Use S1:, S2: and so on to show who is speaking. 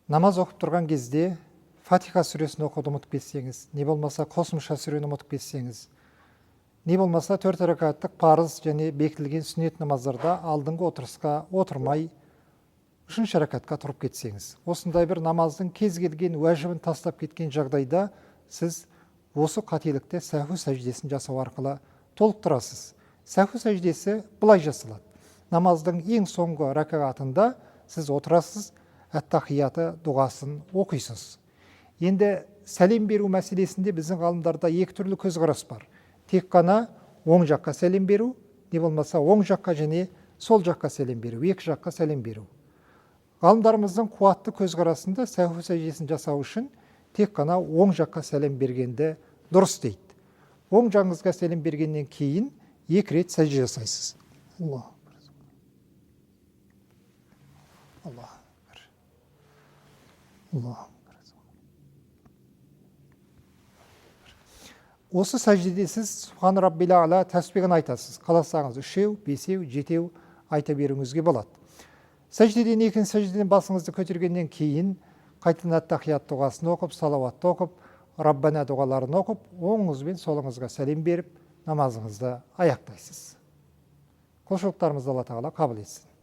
S1: намаз оқып тұрған кезде Фатиха сүресін оқуды ұмытып кетсеңіз, не болмаса қосымша сүрені ұмытып кетсеңіз, не болмаса 4 ракаттық парыз және бекітілген сүннет намаздарда алдыңғы отырысқа отырмай 3-ші ракатқа тұрып кетсеңіз, осындай бір намаздың кез келген уәжібін тастап кеткен жағдайда сіз осы қателікті сәху сәждесін жасау арқылы толықтырасыз. Сәху сәждесі былай жасалады. Намаздың ең соңғы ракатында сіз отырасыз, әттахияты дұғасын оқисыз. Енді сәлем беру мәселесінде біздің ғалымдарда екі түрлі көзқарас бар. Тек қана оң жаққа сәлем беру, не болмаса оң жаққа және сол жаққа сәлем беру, екі жаққа сәлем беру. Ғалымдарымыздың қуатты көзқарасында сәху сәждесін жасау үшін тек қана оң жаққа сәлем бергенді дұрыс дейді. Оң жағыңызға сәлем бергеннен кейін 2 рет сәжде жасайсыз. Осы сәждеде сіз Субхан Раббил А'ла тәсбихін айтасыз. Қаласаңыз 3, 5, 7 айта беруіңізге болады. Сәждеден екінші сәждеден басыңызды көтергеннен кейін қайтадан аттахият дұғасын оқып, салауатты оқып, Раббана дұғаларын оқып, оңыңыз бен солыңызға сәлем беріп, намазыңызды аяқтайсыз. Құлшылықтарымызды Алла Тағала қабыл етсін.